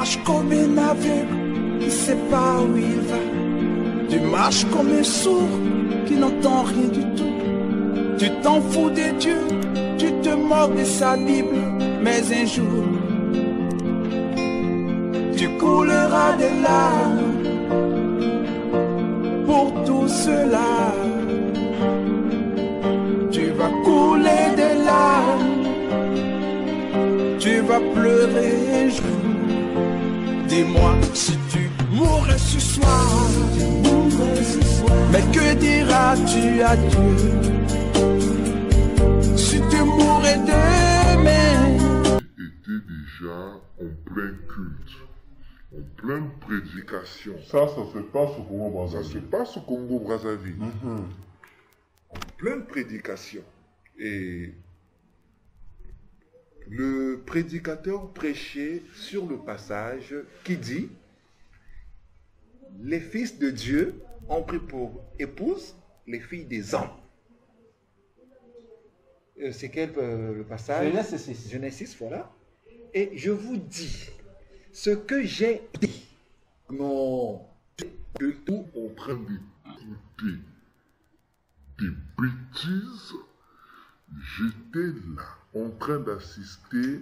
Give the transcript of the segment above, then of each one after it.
marches comme un aveugle qui ne sait pas où il va. Tu marches comme un sourd qui n'entend rien du tout. Tu t'en fous de Dieu, tu te moques de sa Bible. Mais un jour, tu couleras des larmes pour tout cela. Tu vas couler des larmes, tu vas pleurer un jour. Dis-moi si tu mourrais ce soir, mais que diras-tu à Dieu si tu mourrais demain? Était déjà en plein culte, en pleine prédication. Ça se passe au Congo Ça se Brazzaville. passe au Congo-Brazzaville. En pleine prédication. Et le prédicateur prêchait sur le passage qui dit: les fils de Dieu ont pris pour épouse les filles des hommes. C'est quel le passage? Genèse 6. Genèse 6, voilà. Et je vous dis ce que j'ai dit. Non, de tout en train d'écouter des bêtises. J'étais là, en train d'assister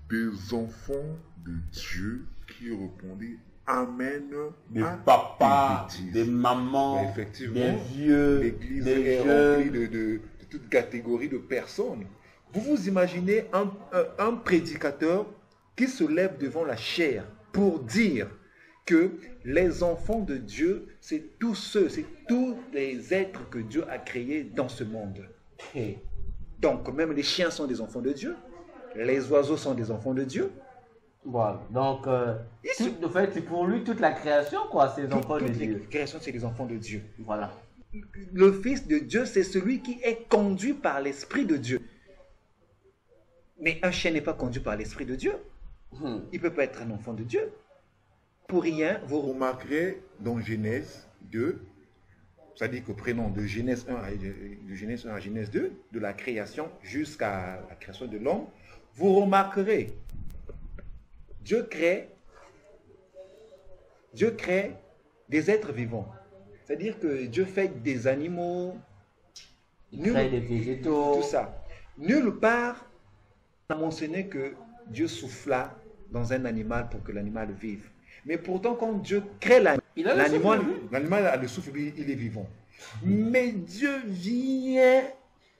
des enfants de Dieu qui répondaient Amen. Des à papas, des bêtises. des mamans, Mais effectivement, des vieux, l'église des est jeunes. remplie de toute catégorie de personnes. Vous vous imaginez un prédicateur qui se lève devant la chair pour dire que les enfants de Dieu, c'est tous ceux, c'est tous les êtres que Dieu a créés dans ce monde. Hey. Donc, même les chiens sont des enfants de Dieu, les oiseaux sont des enfants de Dieu. Voilà. Donc, en fait, c'est pour lui toute la création, quoi, ces enfants de Toutes les Dieu. créations, c'est les enfants de Dieu. Voilà. Le Fils de Dieu, c'est celui qui est conduit par l'Esprit de Dieu. Mais un chien n'est pas conduit par l'Esprit de Dieu. Il ne peut pas être un enfant de Dieu. Pour rien, vous remarquerez dans Genèse 2, c'est-à-dire qu'au prénom de Genèse 1 à Genèse 2, de la création jusqu'à la création de l'homme, vous remarquerez, Dieu crée des êtres vivants. C'est-à-dire que Dieu fait des animaux, Il crée des végétaux. tout ça. Nulle part, on a mentionné que Dieu souffla dans un animal pour que l'animal vive. Mais pourtant, quand Dieu crée l'animal, l'animal a le souffle, il est vivant. Mais Dieu vient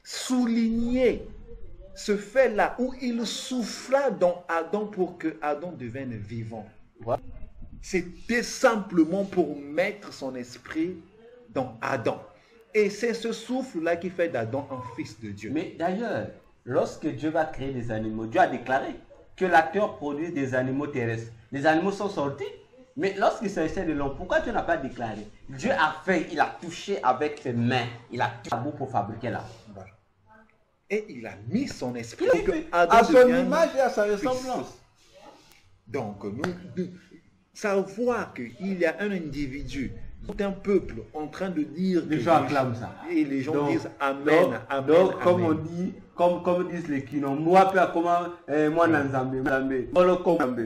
souligner ce fait-là où il souffla dans Adam pour que Adam devienne vivant. Voilà. C'était simplement pour mettre son esprit dans Adam. Et c'est ce souffle-là qui fait d'Adam un fils de Dieu. Mais d'ailleurs, lorsque Dieu va créer des animaux, Dieu a déclaré que la terre produit des animaux terrestres. Les animaux sont sortis, mais lorsqu'il s'agissait de l'homme, pourquoi Dieu n'a pas déclaré? Dieu a fait, il a touché avec ses mains, il a touché à bout pour fabriquer l'homme. Voilà. Et il a mis son esprit Il a pour que fait Adam à son devienne image et à sa fils. ressemblance. Donc, nous savoir qu'il y a un individu, tout un peuple en train de dire Les que gens acclament ça. Et les gens Donc, disent Amen, donc, Amen, donc, comme Amen. on dit, comme disent les Kinos, moi, comment, moi, Nanzambe,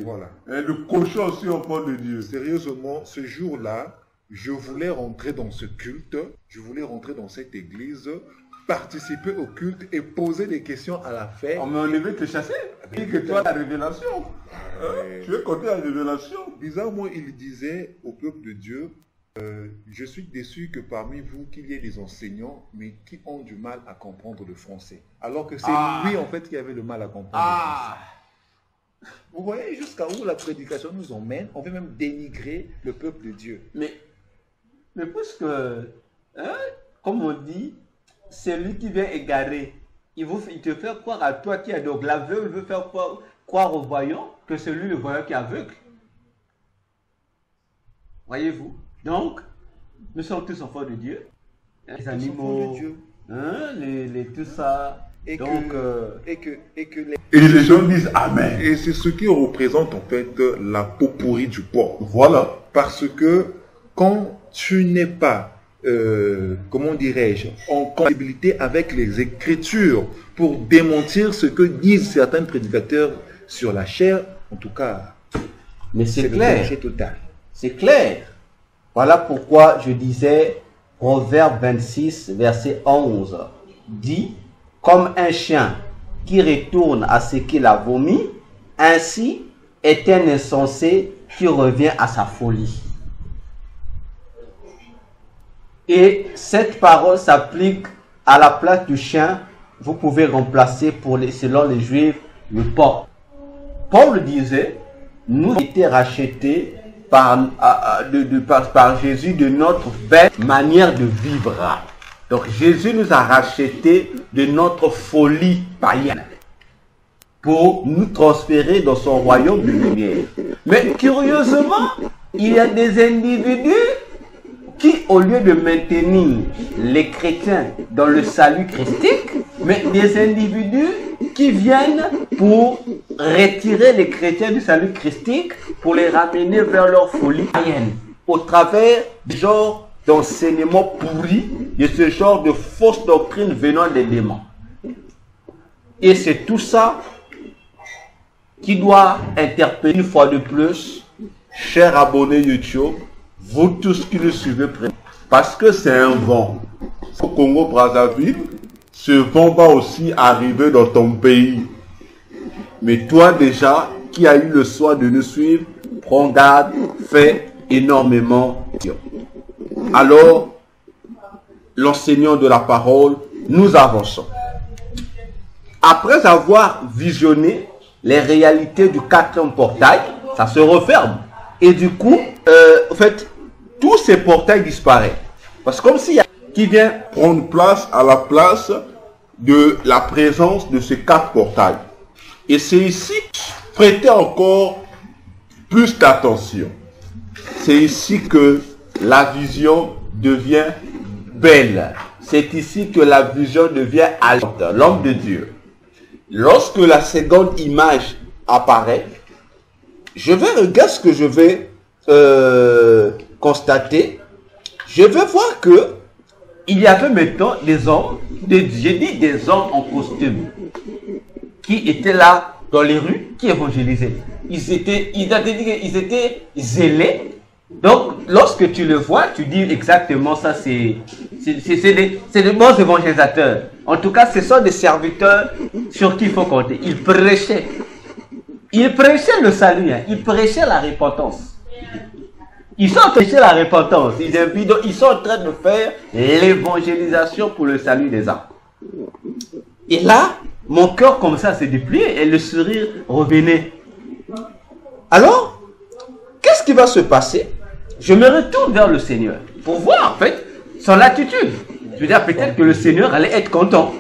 Voilà. Le cochon aussi enfant de Dieu. Sérieusement, ce jour-là, je voulais rentrer dans ce culte, je voulais rentrer dans cette église, participer au culte et poser des questions à la fête. Oh, Mais on veut te chasser. Dis que toi, la révélation. Tu veux compter la révélation. Bizarrement, il disait au peuple de Dieu, je suis déçu que parmi vous, qu'il y ait des enseignants, mais qui ont du mal à comprendre le français. Alors que c'est lui, en fait, qui avait le mal à comprendre le français. Vous voyez jusqu'à où la prédication nous emmène. On veut même dénigrer le peuple de Dieu. Mais puisque, comme on dit, c'est lui qui vient égarer. Il te fait croire à toi qui est aveugle. L'aveugle veut faire croire au voyant que c'est lui le voyant qui est aveugle. Voyez-vous? Donc, nous sommes tous enfants de Dieu. Les animaux, de Dieu. Tout ça. Et Donc, Et les gens disent Amen. Et c'est ce qui représente en fait la peau pourrie du porc. Voilà. Parce que quand tu n'es pas, comment dirais-je, en compatibilité avec les Écritures pour démentir ce que disent certains prédicateurs sur la chair, en tout cas, Mais c'est le clair. danger total. C'est clair. Voilà pourquoi je disais, Proverbe 26, verset 11, dit, comme un chien qui retourne à ce qu'il a vomi, ainsi est un insensé qui revient à sa folie. Et cette parole s'applique à la place du chien. Vous pouvez remplacer selon les Juifs le porc. Paul disait, nous avons été rachetés par Jésus de notre belle manière de vivre. Donc Jésus nous a rachetés de notre folie païenne pour nous transférer dans son royaume de lumière. Mais curieusement, il y a des individus qui, au lieu de maintenir les chrétiens dans le salut christique, mais des individus qui viennent pour retirer les chrétiens du salut christique, pour les ramener vers leur folie païenne, au travers du genre d'enseignements pourris, de ce genre de fausses doctrines venant des démons. Et c'est tout ça qui doit interpeller une fois de plus, chers abonnés YouTube, vous tous qui nous suivez, parce que c'est un vent. Au Congo-Brazzaville, ce vent va aussi arriver dans ton pays. Mais toi déjà, qui as eu le soin de nous suivre, prends garde, fais énormément. Alors, l'enseignant de la parole, nous avançons. Après avoir visionné les réalités du 4e portail, ça se referme. Et du coup, en fait, tous ces portails disparaissent. Parce que comme s'il y a qui vient Prendre place à la place de la présence de ces 4 portails. Et c'est ici, prêtez encore plus d'attention. C'est ici que la vision devient belle. C'est ici que la vision devient alerte, l'homme de Dieu. Lorsque la seconde image apparaît, regarde ce que je vais constater. Je vais voir que il y avait maintenant des hommes, j'ai dit des hommes en costume, qui étaient là dans les rues, qui évangélisaient. Ils étaient zélés. Donc, lorsque tu le vois, tu dis exactement ça, c'est des bons évangélisateurs. En tout cas, ce sont des serviteurs sur qui il faut compter. Ils prêchaient. Ils prêchaient le salut, hein. Ils prêchaient la repentance. Ils sont en train de prêcher la repentance. Ils sont en train de faire l'évangélisation pour le salut des âmes. Et là, mon cœur comme ça s'est déplié et le sourire revenait. Alors, qu'est-ce qui va se passer? Je me retourne vers le Seigneur pour voir en fait son attitude. Je veux dire, peut-être que le Seigneur allait être content.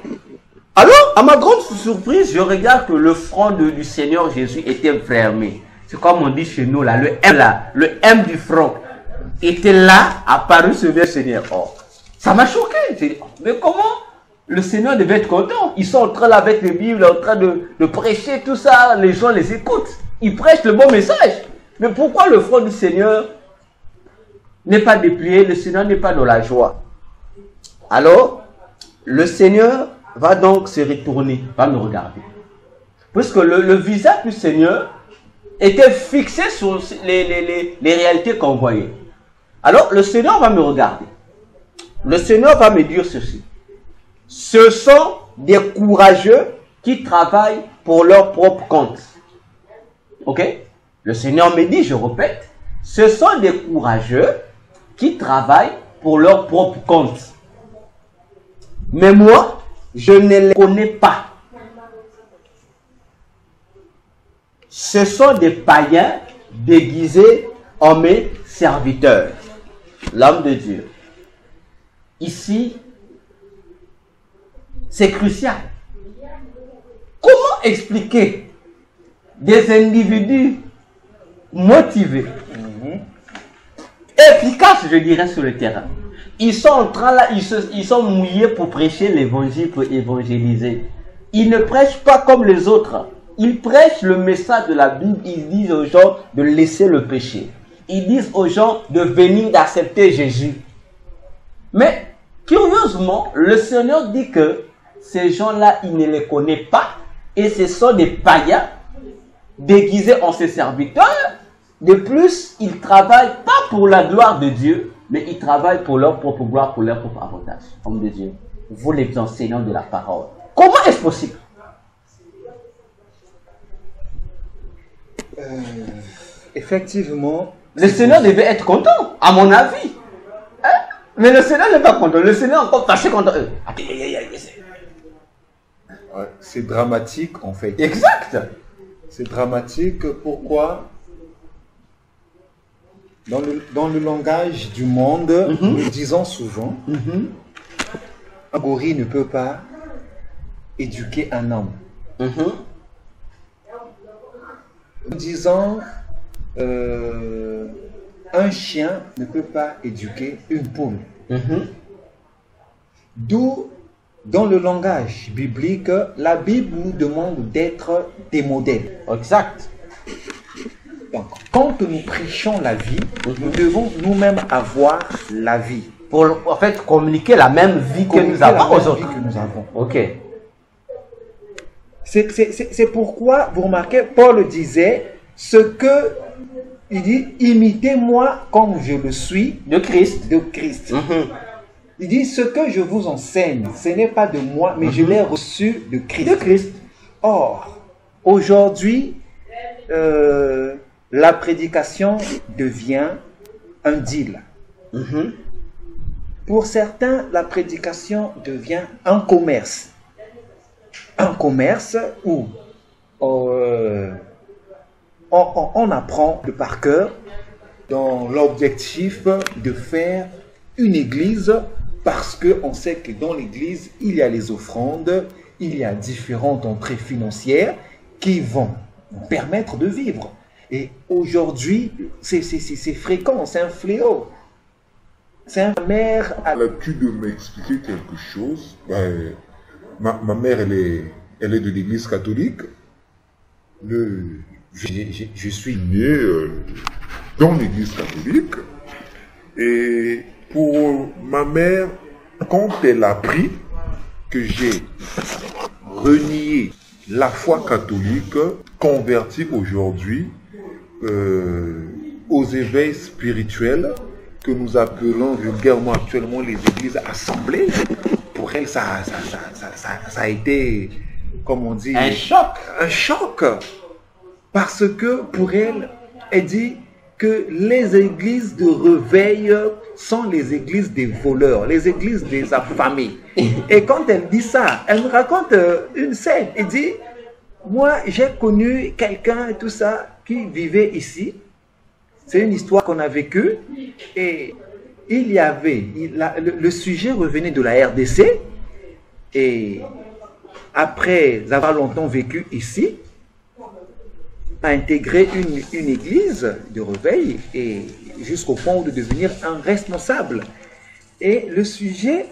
Alors, à ma grande surprise, je regarde que le front du Seigneur Jésus était fermé. C'est comme on dit chez nous, là, le M du front était là, apparu sur le Seigneur. Oh, ça m'a choqué. Mais comment le Seigneur devait être content? Ils sont en train, là, avec les Bibles, en train de prêcher tout ça, les gens les écoutent. Ils prêchent le bon message. Mais pourquoi le front du Seigneur n'est pas déplié, le Seigneur n'est pas dans la joie? Alors, le Seigneur va donc se retourner, va me regarder. Puisque le visage du Seigneur était fixé sur les réalités qu'on voyait. Alors, le Seigneur va me regarder. Le Seigneur va me dire ceci. Ce sont des courageux qui travaillent pour leur propre compte. Ok? Le Seigneur me dit, je répète, ce sont des courageux qui travaillent pour leur propre compte. Mais moi, je ne les connais pas. Ce sont des païens déguisés en mes serviteurs. L'homme de Dieu. Ici, c'est crucial. Comment expliquer des individus motivés, efficaces, je dirais, sur le terrain? Ils sont en train là, ils sont mouillés pour prêcher l'évangile, pour évangéliser. Ils ne prêchent pas comme les autres. Ils prêchent le message de la Bible. Ils disent aux gens de laisser le péché. Ils disent aux gens de venir d'accepter Jésus. Mais, curieusement, le Seigneur dit que ces gens-là, il ne les connaît pas. Et ce sont des païens déguisés en ses serviteurs. De plus, ils travaillent pas pour la gloire de Dieu, mais ils travaillent pour leur propre gloire, pour leur propre avantage. Homme de Dieu, vous les enseignants de la parole. Comment est-ce possible? Effectivement, Le Seigneur devait être content, à mon avis. Hein? Mais le Seigneur n'est pas content. Le Seigneur est encore fâché contre eux. Ouais, c'est dramatique en fait. Exact. C'est dramatique. Pourquoi? Dans le langage du monde, nous disons souvent, un gorille ne peut pas éduquer un homme. Nous disons, un chien ne peut pas éduquer une poule. D'où, dans le langage biblique, la Bible nous demande d'être des modèles. Exact. Donc, quand nous prêchons la vie, nous devons nous-mêmes avoir la vie. Pour en fait communiquer la même vie que nous avons aux autres. Ok. C'est pourquoi, vous remarquez, Paul disait, il dit, imitez-moi comme je le suis De Christ. de Christ. Il dit, ce que je vous enseigne, ce n'est pas de moi, mais je l'ai reçu de Christ. De Christ. Or, aujourd'hui, la prédication devient un deal. Pour certains, la prédication devient un commerce. Un commerce où on apprend de par cœur dans l'objectif de faire une église parce qu'on sait que dans l'église, il y a les offrandes, il y a différentes entrées financières qui vont nous permettre de vivre. Et aujourd'hui, c'est fréquent, c'est un fléau. C'est un mère... L'habitude de m'expliquer quelque chose. Ma mère, elle est de l'église catholique. Je suis né dans l'église catholique. Et pour ma mère, quand elle a appris que j'ai renié la foi catholique, converti aujourd'hui aux éveils spirituels que nous appelons vulgairement actuellement les églises assemblées, pour elle, ça a été, comme on dit, Un choc. un choc. Parce que pour elle, elle dit que les églises de réveil sont les églises des voleurs, les églises des affamés. Et quand elle dit ça, elle me raconte une scène. Elle dit, moi j'ai connu quelqu'un, tout ça, qui vivait ici. C'est une histoire qu'on a vécue. Et il y avait, le sujet revenait de la RDC. Et après avoir longtemps vécu ici, a intégré une église de réveil et jusqu'au point de devenir un responsable. Et le sujet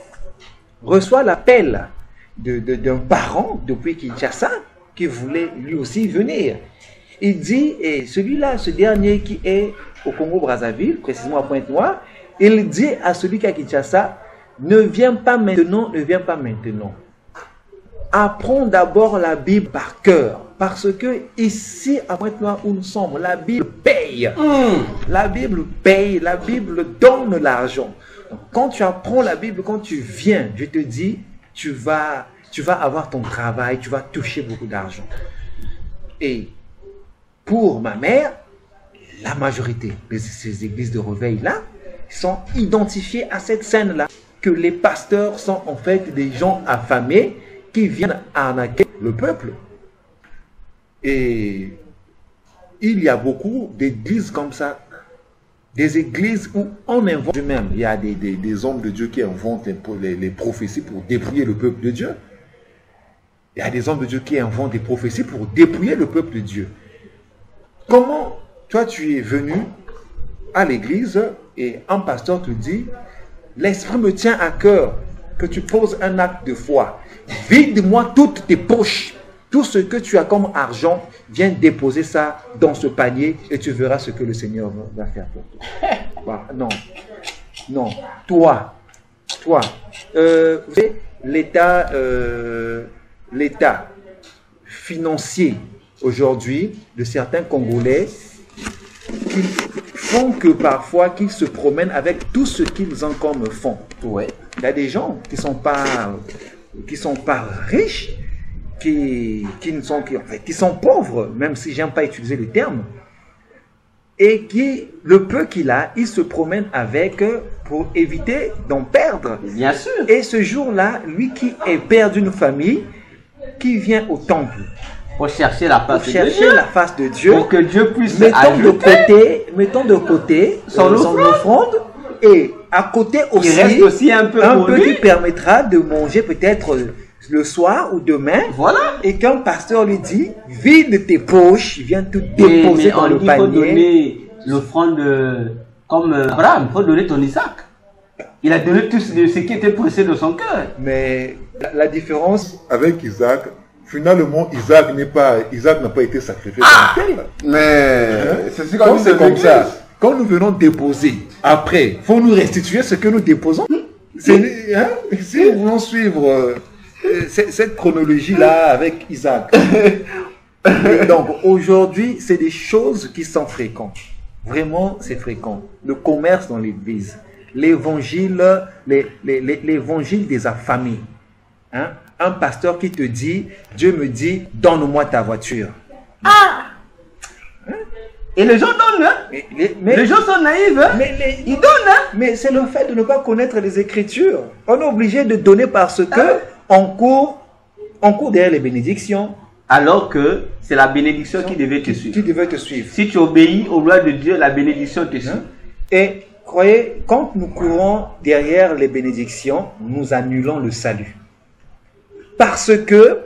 reçoit l'appel d'un parent depuis Kinshasa qui voulait lui aussi venir. Il dit, et celui-là, ce dernier qui est au Congo-Brazzaville, précisément à Pointe-Noire, il dit à celui qui est à Kinshasa, ne viens pas maintenant, ne viens pas maintenant. Apprends d'abord la Bible par cœur. Parce que ici, à Pointe-Noire où nous sommes, la Bible paye. La Bible paye, la Bible donne l'argent. Donc, quand tu apprends la Bible, quand tu viens, je te dis, tu vas avoir ton travail, tu vas toucher beaucoup d'argent. Et pour ma mère, la majorité de ces églises de réveil-là sont identifiées à cette scène-là. Que les pasteurs sont en fait des gens affamés qui viennent arnaquer le peuple. Et il y a beaucoup d'églises comme ça. Des églises où on invente même. Il y a des hommes de Dieu qui inventent les prophéties pour dépouiller le peuple de Dieu. Il y a des hommes de Dieu qui inventent des prophéties pour dépouiller le peuple de Dieu. Comment toi tu es venu à l'église et un pasteur te dit, l'esprit me tient à cœur que tu poses un acte de foi. Vide-moi toutes tes poches. Tout ce que tu as comme argent, viens déposer ça dans ce panier et tu verras ce que le Seigneur va faire pour toi. Bah, non, non, toi, vous savez, l'état financier aujourd'hui de certains Congolais qu'ils font que parfois qu'ils se promènent avec tout ce qu'ils encore me font. Ouais. Il y a des gens qui sont pas riches, qui sont pauvres, même si j'aime pas utiliser le terme, et qui, le peu qu'il a, il se promène avec pour éviter d'en perdre. Bien sûr. Et ce jour-là, lui qui est père d'une famille, qui vient au temple Pour chercher la face pour de chercher Dieu. la face de Dieu, Pour que Dieu puisse mettons de côté son offrande, et à côté Il aussi, reste aussi un peu pour qui lui. permettra de manger peut-être le soir ou demain, Voilà. et qu'un pasteur lui dit, vide tes poches, viens tout Et, déposer mais dans on le dit qu'il faut panier. donner l'offrande comme Abraham, il faut donner ton Isaac. Il a donné tout ce qui était pressé de son cœur. Mais la différence, Avec Isaac, finalement, Isaac n'a pas été sacrifié comme tel. Mais c'est Quand c'est comme ça, quand nous venons déposer, après, faut nous restituer ce que nous déposons. Si nous voulons suivre cette chronologie-là avec Isaac. donc aujourd'hui, c'est des choses qui sont fréquentes. Vraiment, c'est fréquent. Le commerce dans l'église, l'évangile, l'évangile des affamés. Hein? Un pasteur qui te dit, Dieu me dit, donne-moi ta voiture. Et les gens donnent, hein? Les gens sont naïfs, hein? Ils donnent, hein? Mais c'est le fait de ne pas connaître les Écritures. On est obligé de donner parce que on court derrière les bénédictions. Alors que c'est la bénédiction qui devait te suivre. Qui devait te suivre. Si tu obéis aux lois de Dieu, la bénédiction te suit. Et croyez, quand nous courons derrière les bénédictions, nous annulons le salut. Parce que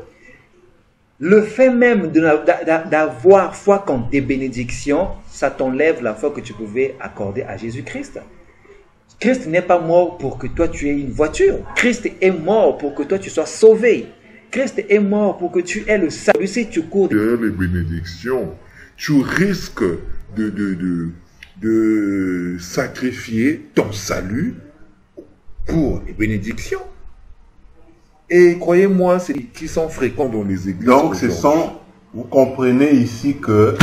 le fait même d'avoir foi contre des bénédictions, ça t'enlève la foi que tu pouvais accorder à Jésus-Christ. Christ n'est pas mort pour que toi tu aies une voiture. Christ est mort pour que toi tu sois sauvé. Christ est mort pour que tu aies le salut. Si tu cours Derrière les bénédictions, tu risques de sacrifier ton salut pour les bénédictions. Et croyez-moi, c'est qui sont fréquents dans les églises. Donc, vous comprenez ici que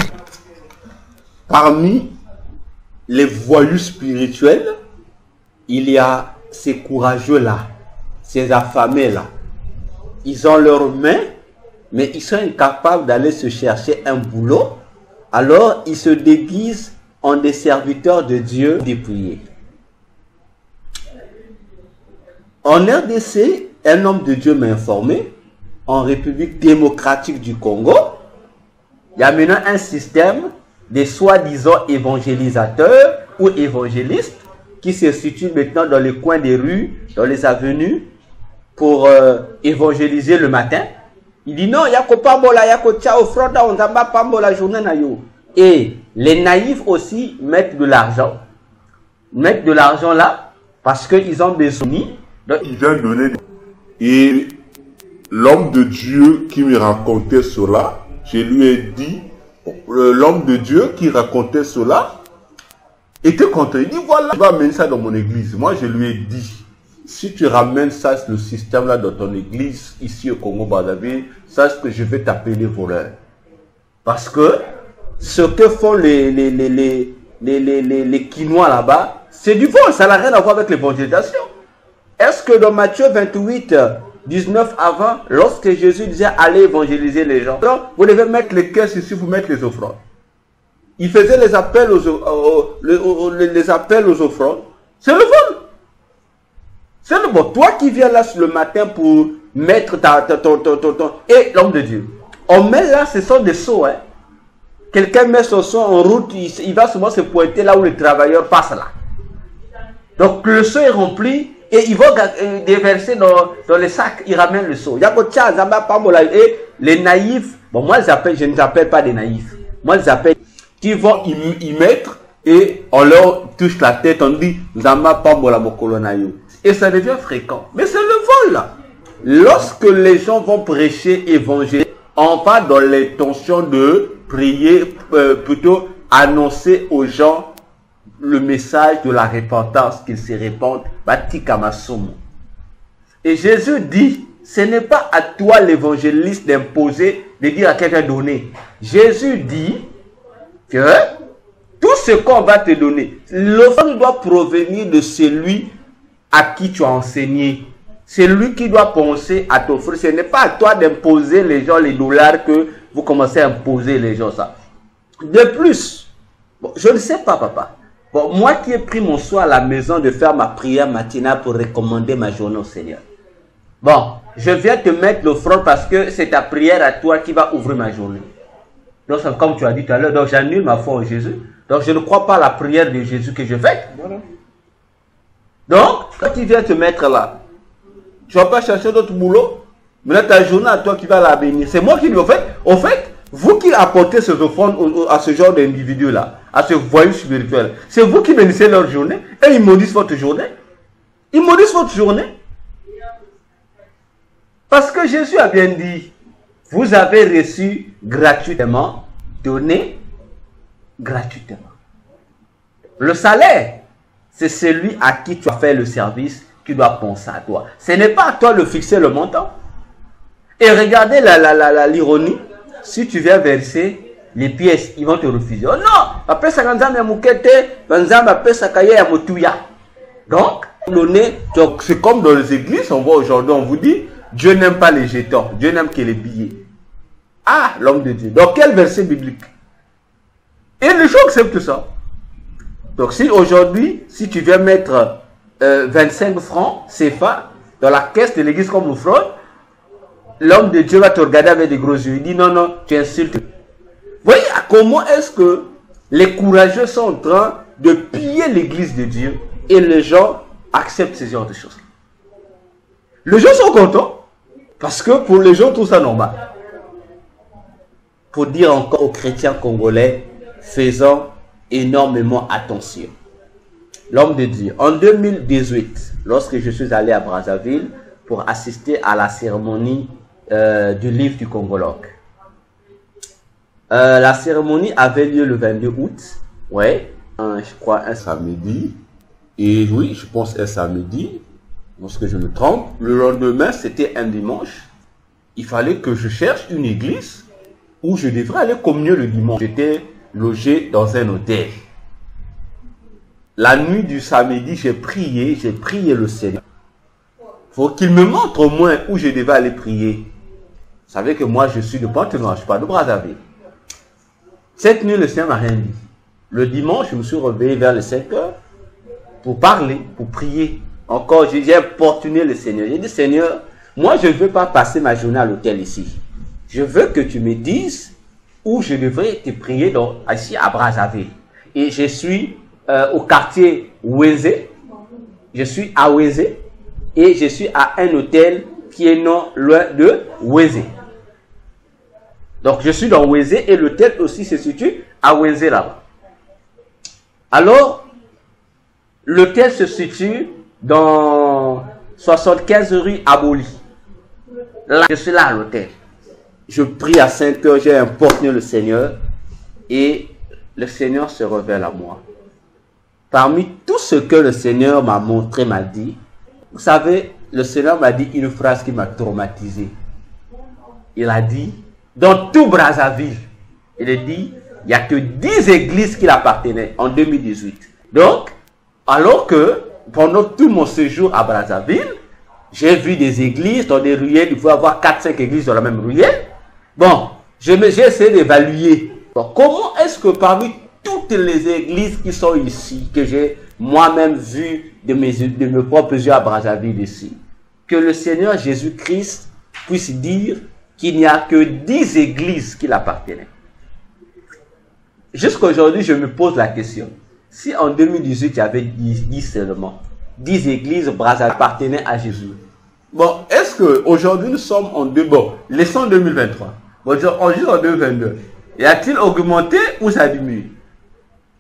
parmi les voyous spirituels, il y a ces courageux-là, ces affamés-là. Ils ont leurs mains, mais ils sont incapables d'aller se chercher un boulot. Alors, ils se déguisent en des serviteurs de Dieu dépouillés. En RDC, un homme de Dieu m'a informé, en République démocratique du Congo, il y a maintenant un système des soi-disant évangélisateurs ou évangélistes qui se situent maintenant dans les coins des rues, dans les avenues, pour évangéliser le matin. Il dit non, yako pambola, yako tcha offranda, on zamba pambola journée na yo. Et les naïfs aussi mettent de l'argent. Mettent de l'argent là, parce qu'ils ont besoin. Il vient donner. Et l'homme de Dieu qui me racontait cela, je lui ai dit, l'homme de Dieu qui racontait cela était content. Il dit voilà, je vais amener ça dans mon église. Moi je lui ai dit, si tu ramènes ça, le système là dans ton église, ici au Congo-Brazzaville, sache que je vais t'appeler voleur. Parce que ce que font les Quinois là-bas, c'est du vol, ça n'a rien à voir avec l'évangélisation. Est-ce que dans Matthieu 28, 19 avant, lorsque Jésus disait allez évangéliser les gens, vous devez mettre les caisses ici, vous mettre les offrandes. Il faisait les appels les appels aux offrandes. C'est le vol. C'est le bon. Toi qui viens là le matin pour mettre et l'homme de Dieu. On met là, ce sont des seaux. Hein. Quelqu'un met son seau en route, il va souvent se pointer là où les travailleurs passent là. Donc le seau est rempli et il va déverser dans les sacs, il ramène le seau. Et les naïfs, bon moi je ne les appelle pas des naïfs. Moi je les appelle qui vont y mettre et on leur touche la tête, on dit Zamba Pambola Mokolonayo. Et ça devient fréquent. Mais c'est le vol là. Lorsque les gens vont prêcher, évangéliser, on va dans l'intention de prier, plutôt annoncer aux gens le message de la repentance, qu'ils se répandent. Et Jésus dit, ce n'est pas à toi l'évangéliste d'imposer, de dire à quelqu'un donner. Jésus dit que tout ce qu'on va te donner, l'offrande doit provenir de celui à qui tu as enseigné. C'est lui qui doit penser à t'offrir. Ce n'est pas à toi d'imposer les gens les dollars que vous commencez à imposer les gens ça. De plus, bon, je ne sais pas, papa. Bon, moi qui ai pris mon soin à la maison de faire ma prière matinale pour recommander ma journée au Seigneur. Bon, je viens te mettre l'offrande parce que c'est ta prière à toi qui va ouvrir ma journée. Donc, comme tu as dit tout à l'heure, donc j'annule ma foi en Jésus. Donc, je ne crois pas à la prière de Jésus que je fais. Voilà. Donc, quand tu viens te mettre là, tu ne vas pas chercher d'autre boulot. Maintenant, ta journée à toi qui va la bénir. C'est moi qui lui ai au fait, vous qui apportez ces offrandes à ce genre d'individus-là, à ce voyou spirituel, c'est vous qui bénissez leur journée et ils maudissent votre journée. Ils maudissent votre journée. Parce que Jésus a bien dit, vous avez reçu gratuitement, donné gratuitement. Le salaire, c'est celui à qui tu as fait le service qui doit penser à toi. Ce n'est pas à toi de fixer le montant. Et regardez l'ironie. Si tu viens verser les pièces, ils vont te refuser. Oh non, après ça, donc, c'est comme dans les églises, on voit aujourd'hui, on vous dit, Dieu n'aime pas les jetons, Dieu n'aime que les billets. Ah, l'homme de Dieu. Dans quel verset biblique? Et les gens acceptent ça. Donc, si aujourd'hui, si tu viens mettre 25 francs CFA dans la caisse de l'église comme offrande, l'homme de Dieu va te regarder avec des gros yeux. Il dit non, non, tu insultes. Vous voyez comment est-ce que les courageux sont en train de piller l'église de Dieu et les gens acceptent ces genres de choses. Les gens sont contents parce que pour les gens, tout ça normal. Pour dire encore aux chrétiens congolais, faisons énormément attention. L'homme de Dieu, en 2018, lorsque je suis allé à Brazzaville pour assister à la cérémonie du livre du Congologue. La cérémonie avait lieu le 22 août, ouais, je crois un samedi, et oui, je pense un samedi, lorsque je me trompe. Le lendemain, c'était un dimanche. Il fallait que je cherche une église où je devrais aller communier le dimanche. J'étais logé dans un hôtel. La nuit du samedi, j'ai prié le Seigneur. Faut qu'il me montre au moins où je devais aller prier. Vous savez que moi, je suis de Pointe-Noire, je ne suis pas de Brazzaville. Cette nuit, le Seigneur m'a rien dit. Le dimanche, je me suis réveillé vers les 5 heures pour parler, pour prier. Encore, j'ai importuné le Seigneur. J'ai dit, Seigneur, moi, je ne veux pas passer ma journée à l'hôtel ici. Je veux que tu me dises où je devrais te prier ici à Brazzaville. Et je suis au quartier Wenzé. Je suis à Wenzé. Et je suis à un hôtel qui est non loin de Wenzé. Donc, je suis dans Wenzé et l'hôtel aussi se situe à Wenzé là-bas. Alors, l'hôtel se situe dans 75 rue Aboli. Là, je suis là à l'hôtel. Je prie à 5 heures, j'ai importuné le Seigneur et le Seigneur se révèle à moi. Parmi tout ce que le Seigneur m'a montré, m'a dit, vous savez, le Seigneur m'a dit une phrase qui m'a traumatisé. Il a dit, dans tout Brazzaville, il a dit, il n'y a que 10 églises qui l'appartenaient en 2018. Donc, alors que pendant tout mon séjour à Brazzaville, j'ai vu des églises dans des ruelles, il faut avoir 4-5 églises dans la même ruelle. Bon, j'ai essayé d'évaluer. Bon, comment est-ce que parmi toutes les églises qui sont ici, que j'ai moi-même vu de mes propres yeux à Brazzaville ici, que le Seigneur Jésus-Christ puisse dire qu'il n'y a que 10 églises qui l'appartenaient. Jusqu'à aujourd'hui, je me pose la question. Si en 2018, il y avait 10 seulement, 10 églises Brazzaville appartenaient à Jésus. Bon, est-ce qu'aujourd'hui nous sommes en laissons 2023. Bon, on est en 2022. Y a-t-il augmenté ou ça diminue?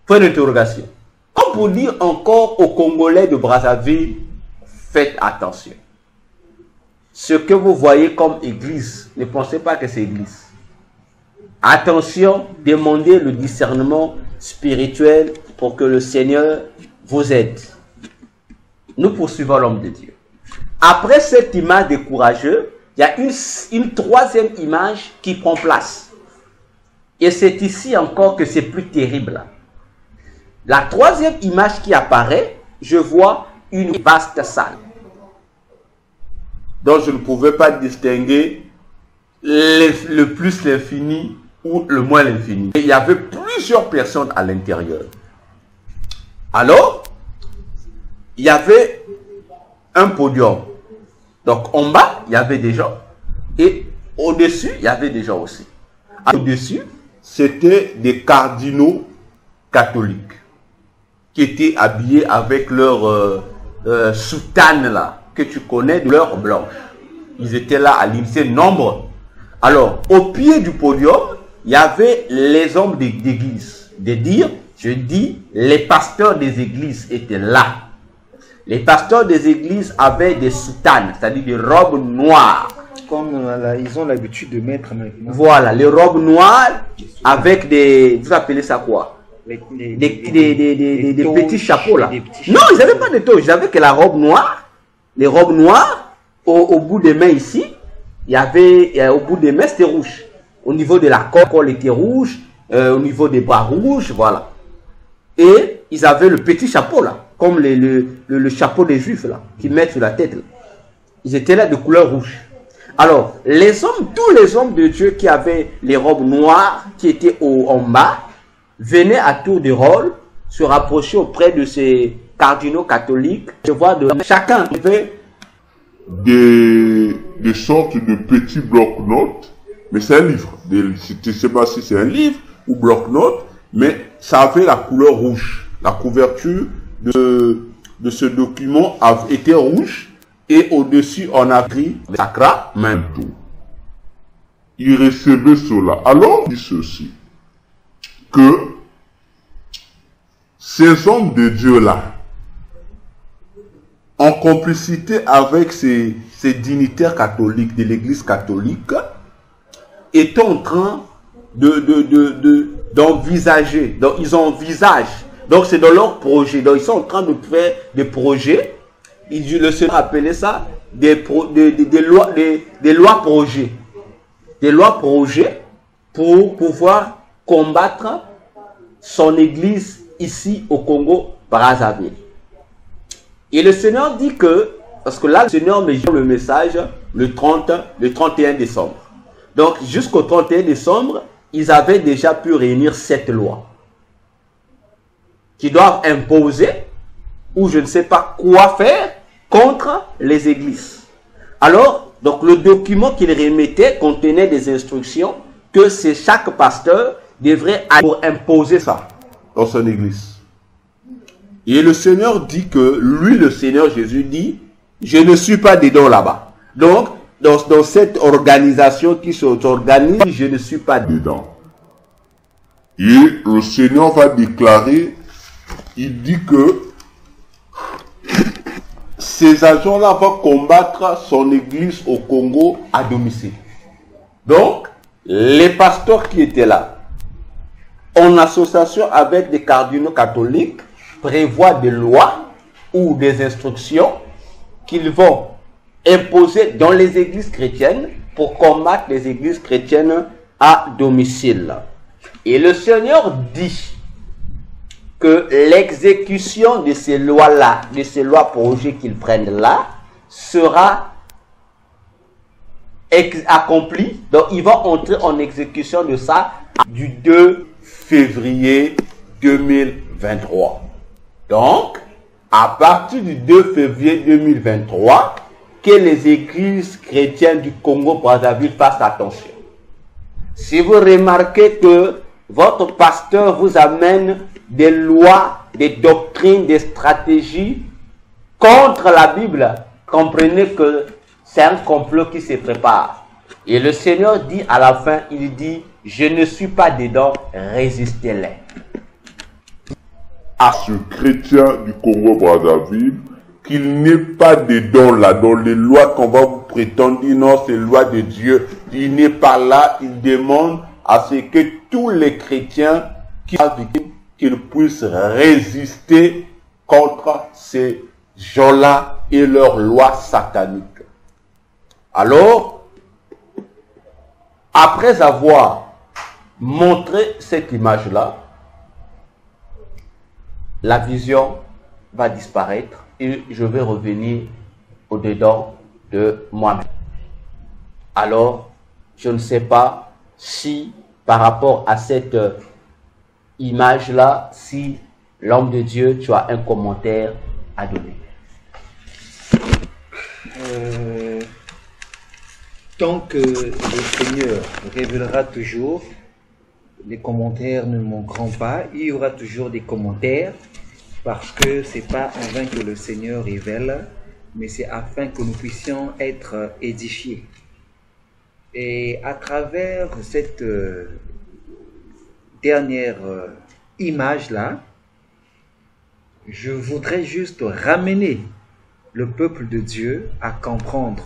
Point d'interrogation. Comme pour dire encore aux Congolais de Brazzaville, faites attention. Ce que vous voyez comme église, ne pensez pas que c'est église. Attention, demandez le discernement spirituel pour que le Seigneur vous aide. Nous poursuivons l'homme de Dieu. Après cette image des courageux, il y a une troisième image qui prend place. Et c'est ici encore que c'est plus terrible. La troisième image qui apparaît, je vois une vaste salle. Donc je ne pouvais pas distinguer le plus l'infini ou le moins l'infini. Il y avait plusieurs personnes à l'intérieur. Alors, il y avait un podium. Donc en bas, il y avait des gens. Et au-dessus, il y avait des gens aussi. Au-dessus, c'était des cardinaux catholiques qui étaient habillés avec leur soutane là, que tu connais, de leur blanche. Ils étaient là à l'INSEE nombre. Alors, au pied du podium, il y avait les hommes d'église. Je dis, les pasteurs des églises étaient là. Les pasteurs des églises avaient des soutanes, c'est-à-dire des robes noires. Comme ils ont l'habitude de mettre maintenant. Voilà, les robes noires avec des... Vous appelez ça quoi? Des petits chapeaux là. Non, ils n'avaient pas de toges, ils avaient que la robe noire. Les robes noires, au bout des mains ici, il y avait, au bout des mains, c'était rouge. Au niveau de la corde, était rouge. Au niveau des bras rouges, voilà. Et ils avaient le petit chapeau là, comme le chapeau des juifs là, qu'ils mettent sur la tête là. Ils étaient là de couleur rouge. Alors, les hommes, tous les hommes de Dieu qui avaient les robes noires, qui étaient en bas, venaient à tour de rôle se rapprocher auprès de ces cardinaux catholiques. Je vois de chacun avait des sortes de petits blocs-notes, mais c'est un livre. Je ne sais pas si c'est un livre ou bloc-notes, mais ça avait la couleur rouge. La couverture de ce document était rouge. Et au-dessus, on a pris le sacramento. Il recevait cela. Alors, il dit ceci, que ces hommes de Dieu-là, en complicité avec ces dignitaires catholiques de l'Église catholique, étaient en train d'envisager. Donc, ils envisagent. Donc, c'est dans leur projet. Donc, ils sont en train de faire des projets. Le Seigneur appelait ça des lois projets. Des lois projets pour pouvoir combattre son église ici au Congo, Brazzaville. Et le Seigneur dit que, parce que là, le Seigneur me dit le message le 31 décembre. Donc, jusqu'au 31 décembre, ils avaient déjà pu réunir 7 lois qui doivent imposer, ou je ne sais pas quoi faire, contre les églises. Alors, donc le document qu'il remettait contenait des instructions que chaque pasteur devrait imposer ça dans son église. Et le Seigneur dit que, lui, le Seigneur Jésus dit, je ne suis pas dedans là-bas. Donc, dans cette organisation qui s'organise, je ne suis pas dedans. Et le Seigneur va déclarer, il dit que ces agents-là vont combattre son église au Congo à domicile. Donc, les pasteurs qui étaient là, en association avec des cardinaux catholiques, prévoient des lois ou des instructions qu'ils vont imposer dans les églises chrétiennes pour combattre les églises chrétiennes à domicile. Et le Seigneur dit que l'exécution de ces lois-là, de ces lois projets qu'ils prennent là, sera accomplie. Donc, ils vont entrer en exécution de ça du 2 février 2023. Donc, à partir du 2 février 2023, que les églises chrétiennes du Congo-Brazzaville fassent attention. Si vous remarquez que votre pasteur vous amène des lois, des doctrines, des stratégies contre la Bible, comprenez que c'est un complot qui se prépare. Et le Seigneur dit à la fin, il dit, je ne suis pas dedans, résistez-les. À ce chrétien du Congo-Brazzaville, qu'il n'est pas dedans là, dans les lois qu'on va vous prétendre, non, c'est loi de Dieu, il n'est pas là, il demande à ce que tous les chrétiens qui sont victimes, qu'ils puissent résister contre ces gens-là et leurs lois sataniques. Alors, après avoir montré cette image-là, la vision va disparaître et je vais revenir au-dedans de moi-même. Alors, je ne sais pas si par rapport à cette image-là, si l'homme de Dieu, tu as un commentaire à donner. Tant que le Seigneur révélera toujours, les commentaires ne manqueront pas. Il y aura toujours des commentaires parce que c'est pas en vain que le Seigneur révèle, mais c'est afin que nous puissions être édifiés. Et à travers cette dernière image-là, je voudrais juste ramener le peuple de Dieu à comprendre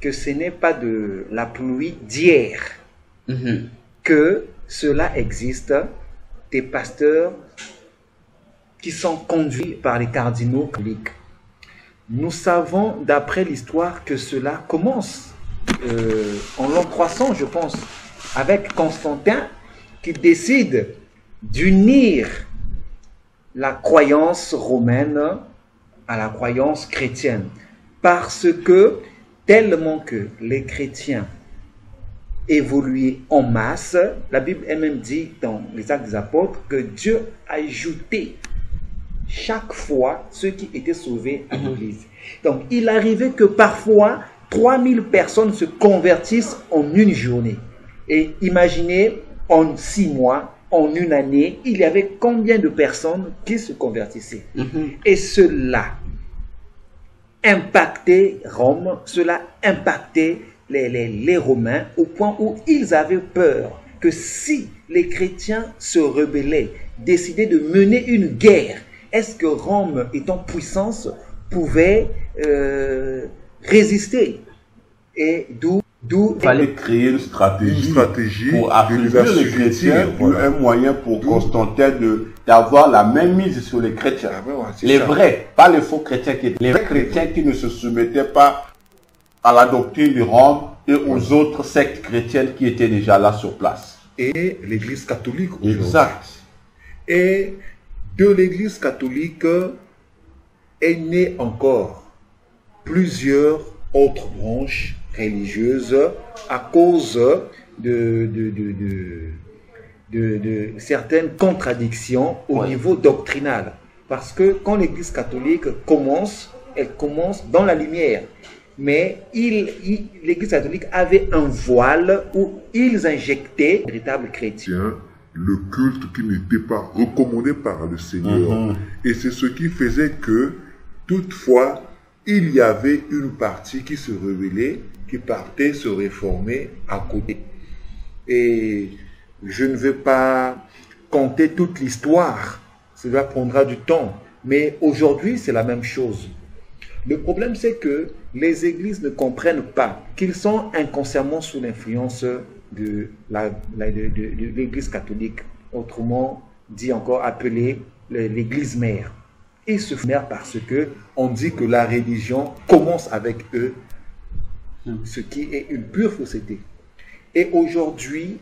que ce n'est pas de la pluie d'hier que cela existe, des pasteurs qui sont conduits par les cardinaux catholiques. Nous savons d'après l'histoire que cela commence en l'an 300, je pense, avec Constantin qui décide d'unir la croyance romaine à la croyance chrétienne. Parce que tellement que les chrétiens évoluaient en masse, la Bible elle-même dit dans les Actes des Apôtres que Dieu ajoutait chaque fois ceux qui étaient sauvés à l'Église. Donc il arrivait que parfois 3000 personnes se convertissent en une journée. Et imaginez, en 6 mois, en une année, il y avait combien de personnes qui se convertissaient. Et cela impactait Rome, cela impactait les Romains au point où ils avaient peur que si les chrétiens se rebellaient, décidaient de mener une guerre, est-ce que Rome, étant puissance, pouvait résister? Et d'où il fallait créer une stratégie pour affaiblir les chrétiens, un moyen pour Constantin d'avoir la même mise sur les chrétiens. Les vrais, pas les faux chrétiens, les vrais chrétiens qui ne se soumettaient pas à la doctrine de Rome et aux autres sectes chrétiennes qui étaient déjà là sur place. Et l'Église catholique. Exact. Et de l'Église catholique est né encore plusieurs autres branches religieuses à cause de certaines contradictions au niveau doctrinal. Parce que quand l'Église catholique commence, elle commence dans la lumière. Mais l'Église catholique avait un voile où ils injectaient les véritables chrétiens. Le culte qui n'était pas recommandé par le Seigneur. Et c'est ce qui faisait que, toutefois, il y avait une partie qui se rebellait, qui partait se réformer à côté. Et je ne vais pas compter toute l'histoire, cela prendra du temps. Mais aujourd'hui, c'est la même chose. Le problème, c'est que les églises ne comprennent pas qu'ils sont inconsciemment sous l'influence de l'église catholique, autrement dit encore appelée l'église mère. Ils se font mère parce que on dit que la religion commence avec eux, ce qui est une pure fausseté. Et aujourd'hui,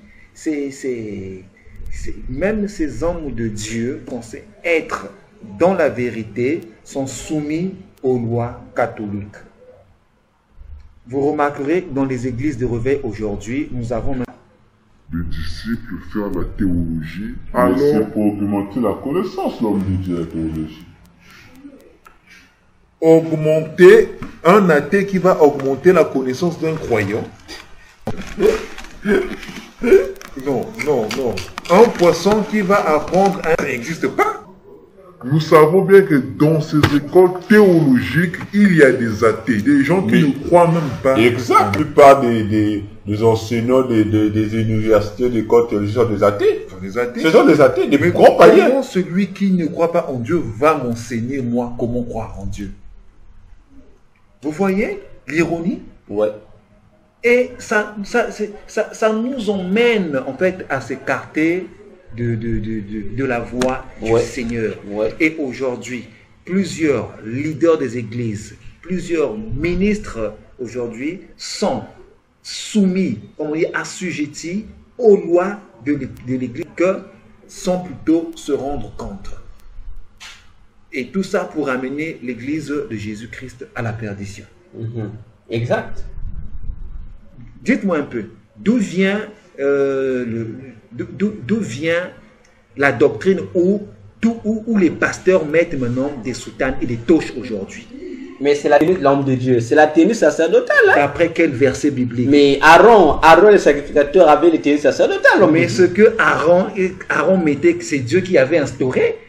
même ces hommes de Dieu, pensés être dans la vérité, sont soumis aux lois catholiques. Vous remarquerez que dans les églises de réveil aujourd'hui, nous avons les disciples faire la théologie. Alors, pour augmenter la connaissance, l'homme de Dieu, la théologie. Augmenter un athée qui va augmenter la connaissance d'un croyant. Non. Un poisson qui va apprendre ça n'existe pas. Nous savons bien que dans ces écoles théologiques, il y a des athées, des gens qui ne croient même pas. Exact. La plupart des enseignants des universités, des écoles théologiques sont des athées. Ce sont des athées, des grands païens. Comment celui qui ne croit pas en Dieu va m'enseigner, moi, comment croire en Dieu? Vous voyez l'ironie? Ouais. Et ça nous emmène, en fait, à s'écarter de la voix du Seigneur. Et aujourd'hui, plusieurs leaders des églises, plusieurs ministres aujourd'hui sont soumis, on dit assujettis aux lois de l'église, que sans plutôt se rendre compte. Et tout ça pour amener l'église de Jésus-Christ à la perdition. Exact. Dites-moi un peu, d'où vient la doctrine où les pasteurs mettent maintenant des soutanes et des toches aujourd'hui? Mais c'est la tenue de l'homme de Dieu. C'est la tenue sacerdotale. Hein? Après quel verset biblique? Mais Aaron le sacrificateur avait les tenues sacerdotales. Mais ce que Aaron mettait, c'est Dieu qui avait instauré.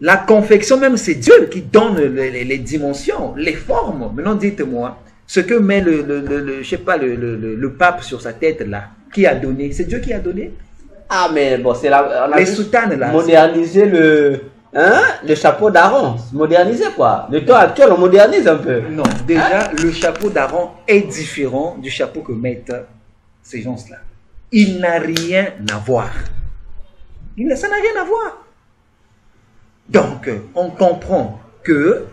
La confection même, c'est Dieu qui donne les dimensions, les formes. Maintenant, dites-moi, ce que met je sais pas, le pape sur sa tête là, qui a donné? C'est Dieu qui a donné? Ah, mais bon, c'est les soutanes là. Moderniser le chapeau d'Aaron. Moderniser quoi? Le temps actuel, on modernise un peu. Non, déjà, le chapeau d'Aaron est différent du chapeau que mettent ces gens-là. Il n'a rien à voir. Ça n'a rien à voir. Donc, on comprend que...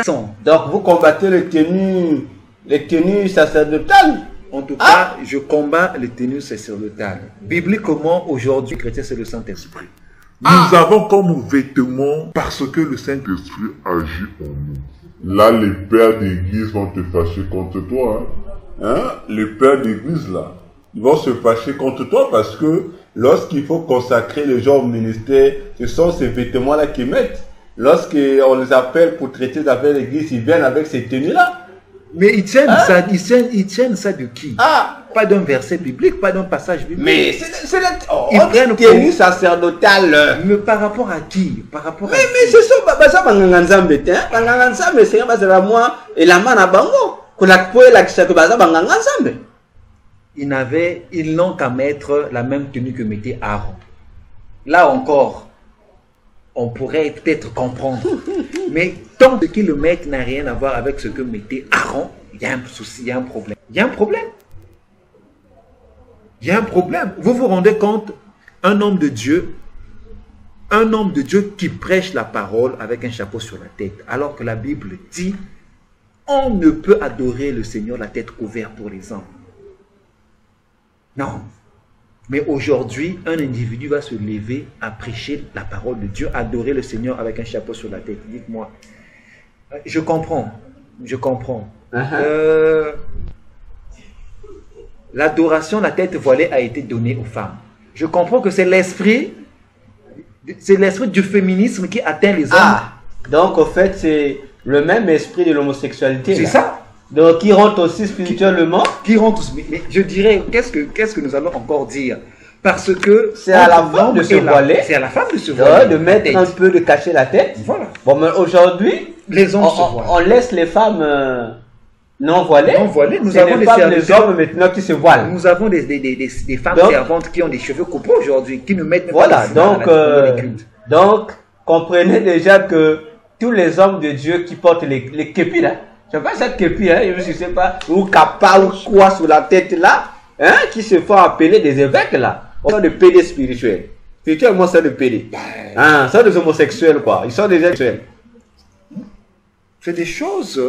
Donc, vous combattez les tenues sacerdotales? En tout cas, je combats les tenues sacerdotales. Bibliquement, aujourd'hui, chrétien, c'est le Saint-Esprit. Nous avons comme vêtements parce que le Saint-Esprit agit en nous. Là, les pères d'église vont te fâcher contre toi. Les pères d'église, là, ils vont se fâcher contre toi parce que lorsqu'il faut consacrer les gens au ministère, ce sont ces vêtements-là qu'ils mettent. Lorsqu'on les appelle pour traiter d'affaires d'église, ils viennent avec ces tenues-là. Mais ils tiennent ça de qui? Pas d'un verset biblique, pas d'un passage biblique. Mais c'est la tenue sacerdotale. Mais par rapport à qui? Par rapport à mais c'est ça, Banganzambe, Banganzambe, c'est moi, et la main à Bango. Ils n'ont qu'à mettre la même tenue que mettait Aaron. Là encore, on pourrait peut-être comprendre. Mais tant que ce qu'ils le mettent n'a rien à voir avec ce que mettait Aaron, il y a un souci, il y a un problème. Il y a un problème. Il y a un problème. Vous vous rendez compte, un homme de Dieu qui prêche la parole avec un chapeau sur la tête, alors que la Bible dit, on ne peut adorer le Seigneur la tête ouverte pour les hommes. Non. Mais aujourd'hui, un individu va se lever à prêcher la parole de Dieu, adorer le Seigneur avec un chapeau sur la tête. Dites-moi. Je comprends. L'adoration, la tête voilée a été donnée aux femmes. Je comprends que c'est l'esprit du féminisme qui atteint les hommes. Donc au fait, c'est le même esprit de l'homosexualité. C'est ça. Donc qui rentre aussi spirituellement. Mais je dirais, qu'est-ce que nous allons encore dire? Parce que c'est à la femme de se voiler. C'est à la femme de se voiler. De mettre un peu, de cacher la tête. Voilà. Bon, mais aujourd'hui, les hommes on laisse les femmes non voilées. Nous avons les hommes maintenant qui se voilent. Nous avons des femmes servantes qui ont des cheveux coupés aujourd'hui, qui nous mettent. Voilà. Donc, comprenez déjà que tous les hommes de Dieu qui portent les képis là. Je sais pas cette képi, je sais pas, ou capa ou quoi sur la tête là, qui se font appeler des évêques là. On sont des pédés spirituels. Spirituellement, c'est des pédés. C'est des homosexuels quoi. Ils sont des sexuels. C'est des choses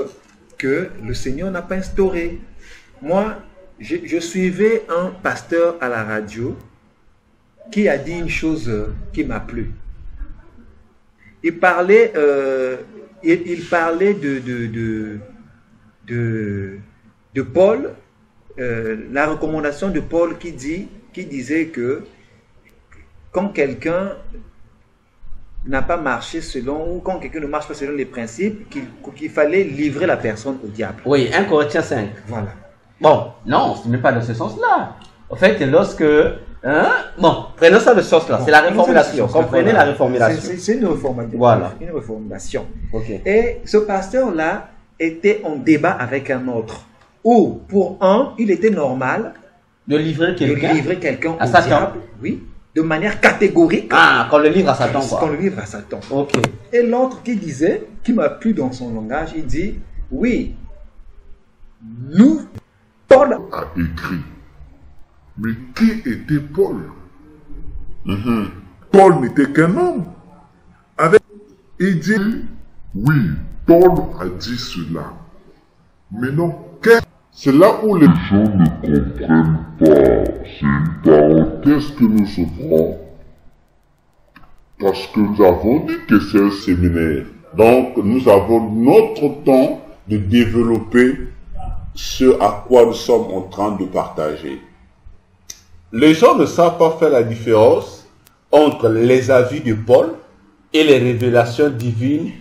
que le Seigneur n'a pas instaurées. Moi, je suivais un pasteur à la radio qui a dit une chose qui m'a plu. Il parlait de Paul, la recommandation de Paul qui disait que quand quelqu'un n'a pas marché selon, ou quand quelqu'un ne marche pas selon les principes, qu'il fallait livrer la personne au diable. Oui, 1 Corinthiens 5. Voilà. Bon, non, ce n'est pas dans ce sens-là. En fait, lorsque... bon, prenons ça de sens là, c'est la réformulation. Comprenez la réformulation. C'est une réformulation. Voilà. Une réformulation. Okay. Et ce pasteur-là était en débat avec un autre. Où, pour un, il était normal de livrer quelqu'un à au Satan. diable, oui, de manière catégorique. Qu'on le livre à Satan, quoi. Qu'on le livre à Satan. Ok. Et l'autre qui m'a plu dans son langage, il dit, oui, Paul a écrit. Mais qui était Paul? Paul n'était qu'un homme. Il dit, oui, Paul a dit cela. Mais non, c'est là où les gens ne comprennent pas. C'est une parenthèse que nous ouvrons. Parce que nous avons dit que c'est un séminaire. Donc, nous avons notre temps de développer ce à quoi nous sommes en train de partager. Les gens ne savent pas faire la différence entre les avis de Paul et les révélations divines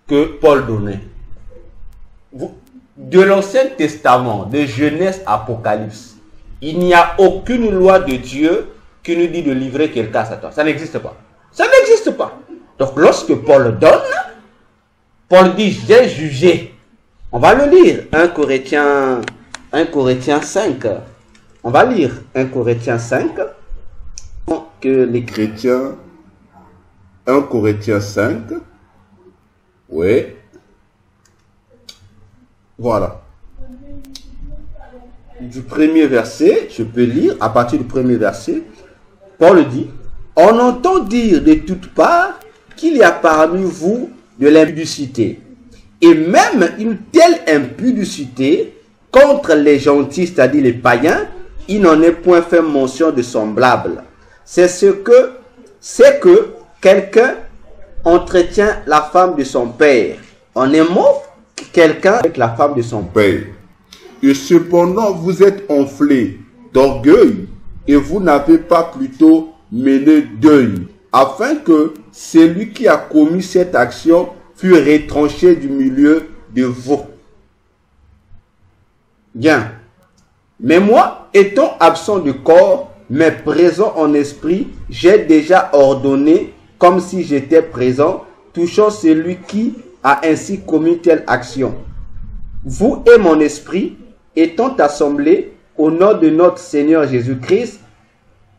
que Paul donnait. De l'Ancien Testament, de Genèse à Apocalypse, il n'y a aucune loi de Dieu qui nous dit de livrer quelqu'un à Satan. Ça n'existe pas. Ça n'existe pas. Donc lorsque Paul donne, Paul dit, j'ai jugé. On va le lire. 1 Corinthiens 5. On va lire 1 Corinthiens 5. Que les Chrétiens, 1 Corinthiens 5. Oui. Voilà. Du premier verset, je peux lire à partir du premier verset. Paul dit, on entend dire de toutes parts qu'il y a parmi vous de l'impudicité. Et même une telle impudicité contre les gentils, c'est-à-dire les païens, il n'en est point fait mention de semblable. C'est que quelqu'un entretient la femme de son père. En un mot, quelqu'un avec la femme de son père. Et cependant, vous êtes enflés d'orgueil et vous n'avez pas plutôt mené deuil, afin que celui qui a commis cette action fût retranché du milieu de vous. Bien. Mais moi, étant absent du corps, mais présent en esprit, j'ai déjà ordonné, comme si j'étais présent, touchant celui qui a ainsi commis telle action. Vous et mon esprit, étant assemblés au nom de notre Seigneur Jésus-Christ,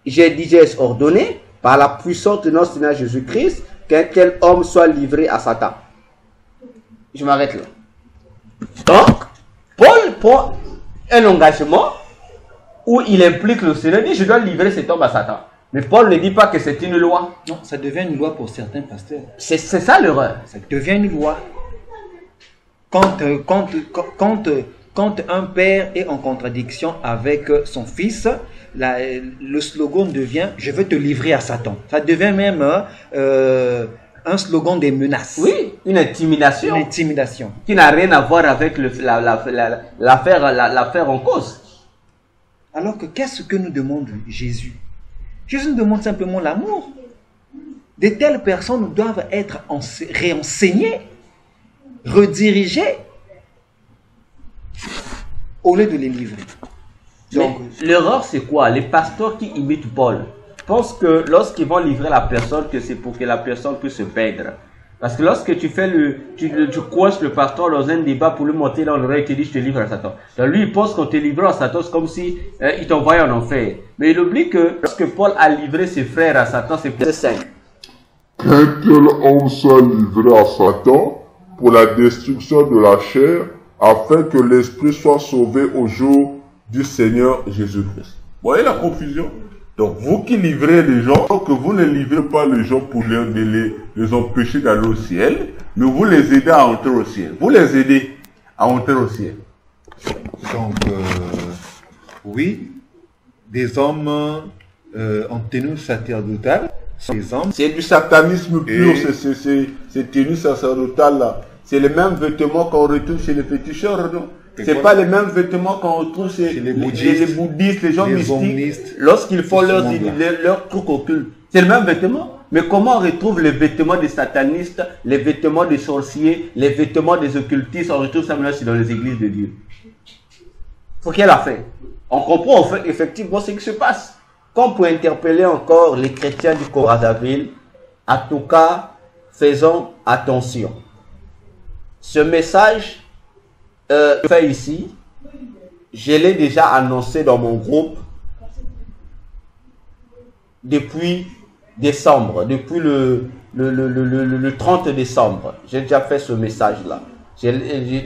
j'ai déjà ordonné, par la puissance de notre Seigneur Jésus-Christ, qu'un tel homme soit livré à Satan. Je m'arrête là. Donc, Paul prend un engagement où il implique le Seigneur, il dit, je dois livrer cet homme à Satan. Mais Paul ne dit pas que c'est une loi. Non, ça devient une loi pour certains pasteurs. C'est ça l'erreur. Ça devient une loi. Quand un père est en contradiction avec son fils, le slogan devient « Je veux te livrer à Satan ». Ça devient même un slogan des menaces. Oui, une intimidation. Une intimidation. Qui n'a rien à voir avec l'affaire en cause. Alors que qu'est-ce que nous demande Jésus? Jésus nous demande simplement l'amour. De telles personnes doivent être réenseignées, redirigées, au lieu de les livrer. Donc, l'erreur, c'est quoi? Les pasteurs qui imitent Paul pensent que lorsqu'ils vont livrer la personne, que c'est pour que la personne puisse se perdre. Parce que lorsque tu fais tu coinces le pasteur dans un débat pour lui monter dans l'oreille et te dit je te livre à Satan. Donc lui, il pense qu'on te livre à Satan, c'est comme si il t'envoyait en enfer. Mais il oublie que lorsque Paul a livré ses frères à Satan, c'est 5. Qu'un tel homme soit livré à Satan pour la destruction de la chair, afin que l'esprit soit sauvé au jour du Seigneur Jésus-Christ. Vous voyez la confusion? Donc vous qui livrez les gens, que vous ne livrez pas les gens pour les empêcher d'aller au ciel, mais vous les aidez à entrer au ciel. Vous les aidez à entrer au ciel. Donc, oui, des hommes en tenue sacerdotale, c'est du satanisme pur, ces tenues sacerdotales là. C'est les mêmes vêtements qu'on retrouve chez les féticheurs, non? C'est pas les mêmes vêtements qu'on retrouve chez les bouddhistes, les gens mystiques, lorsqu'ils font leur truc occulte. C'est le même vêtement. Mais comment on retrouve les vêtements des satanistes, les vêtements des sorciers, les vêtements des occultistes, on retrouve ça maintenant dans les églises de Dieu? Faut qu'elle a fait. On comprend en fait effectivement ce qui se passe. Comme pour interpeller encore les chrétiens du Brazzaville, en tout cas, faisons attention. Ce message fait ici, je l'ai déjà annoncé dans mon groupe depuis décembre, depuis le 30 décembre. J'ai déjà fait ce message-là.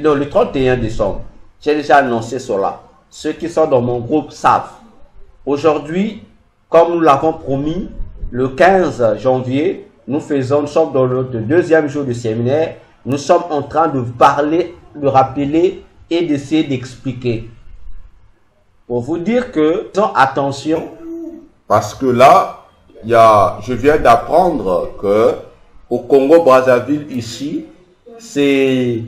Non, le 31 décembre. J'ai déjà annoncé cela. Ceux qui sont dans mon groupe savent. Aujourd'hui, comme nous l'avons promis, le 15 janvier, nous sommes dans notre deuxième jour de séminaire. Nous sommes en train de parler, de rappeler et d'essayer d'expliquer. Pour vous dire que, faisons attention. Parce que là, je viens d'apprendre que au Congo-Brazzaville ici, ces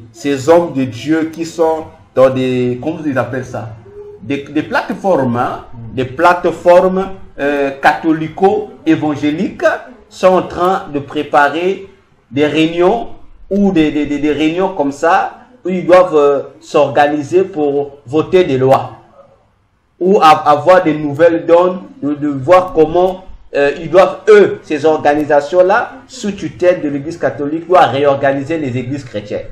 hommes de Dieu qui sont dans des, comment ils appellent ça, des plateformes, hein, des plateformes catholico-évangéliques sont en train de préparer des réunions ou des réunions comme ça où ils doivent s'organiser pour voter des lois ou avoir des nouvelles donnes, de voir comment ils doivent, eux, ces organisations-là, sous tutelle de l'Église catholique, doivent réorganiser les églises chrétiennes.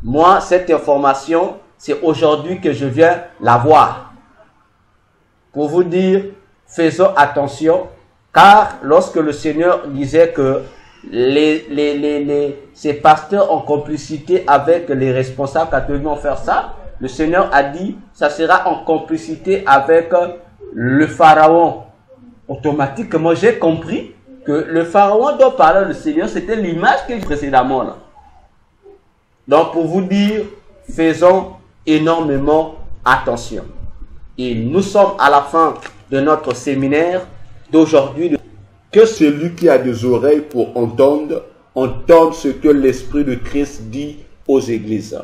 Moi, cette information, c'est aujourd'hui que je viens la voir. Pour vous dire, faisons attention, car lorsque le Seigneur disait que ces pasteurs en complicité avec les responsables catholiques vont faire ça, le Seigneur a dit, ça sera en complicité avec le pharaon. Automatiquement, j'ai compris que le pharaon dont parlait le Seigneur, c'était l'image que j'ai précédemment là. Donc, pour vous dire, faisons énormément attention. Et nous sommes à la fin de notre séminaire d'aujourd'hui. Que celui qui a des oreilles pour entendre, entende ce que l'Esprit de Christ dit aux églises.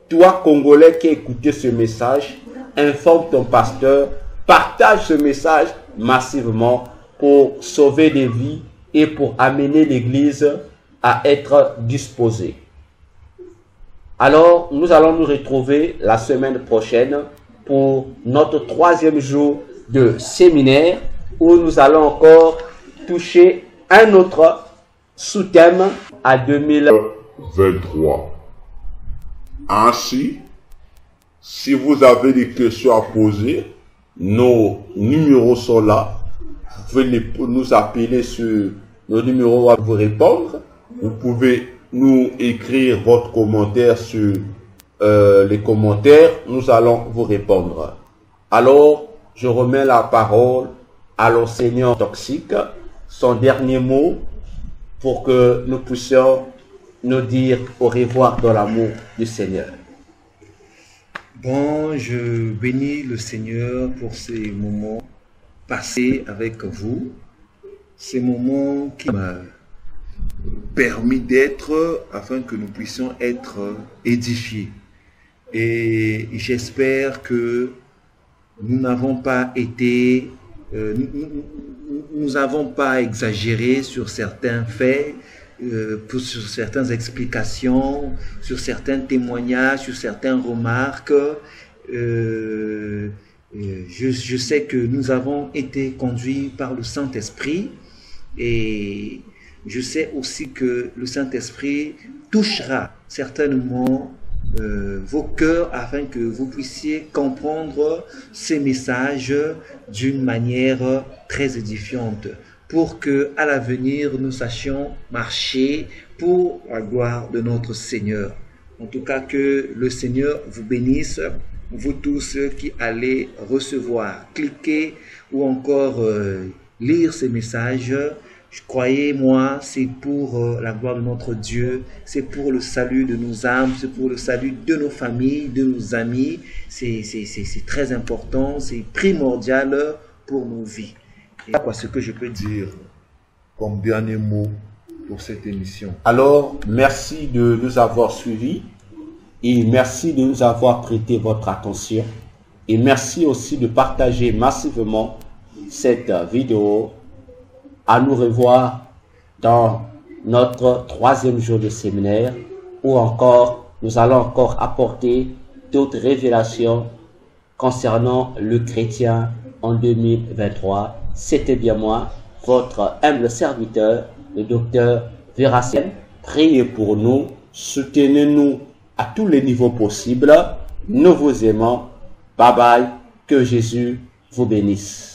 Toi, Congolais qui écoutez ce message, informe ton pasteur, partage ce message massivement pour sauver des vies et pour amener l'Église à être disposée. Alors, nous allons nous retrouver la semaine prochaine pour notre 3e jour de séminaire où nous allons encore toucher un autre sous-thème à 2023. Ainsi, si vous avez des questions à poser, nos numéros sont là. Vous pouvez nous appeler sur nos numéros à vous répondre. Vous pouvez nous écrire votre commentaire sur les commentaires. Nous allons vous répondre. Alors, je remets la parole à l'enseignant toxique, son dernier mot, pour que nous puissions nous dire au revoir dans l'amour du Seigneur. Bon, je bénis le Seigneur pour ces moments passés avec vous, ces moments qui m'ont permis d'être, afin que nous puissions être édifiés. Et j'espère que nous n'avons pas été, nous n'avons pas exagéré sur certains faits, sur certaines explications, sur certains témoignages, sur certaines remarques. Je sais que nous avons été conduits par le Saint-Esprit et je sais aussi que le Saint-Esprit touchera certainement vos cœurs afin que vous puissiez comprendre ces messages d'une manière très édifiante, pour que à l'avenir nous sachions marcher pour la gloire de notre Seigneur. En tout cas, que le Seigneur vous bénisse, vous tous qui allez recevoir, cliquer ou encore lire ces messages. Croyez-moi, c'est pour la gloire de notre Dieu, c'est pour le salut de nos âmes, c'est pour le salut de nos familles, de nos amis. C'est très important, c'est primordial pour nos vies. Et ce que je peux dire comme dernier mot pour cette émission. Alors, merci de nous avoir suivis et merci de nous avoir prêté votre attention. Et merci aussi de partager massivement cette vidéo. À nous revoir dans notre 3e jour de séminaire où encore nous allons encore apporter d'autres révélations concernant le chrétien en 2023. C'était bien moi, votre humble serviteur, le docteur Véracène. Priez pour nous, soutenez-nous à tous les niveaux possibles. Nous vous aimons. Bye bye, que Jésus vous bénisse.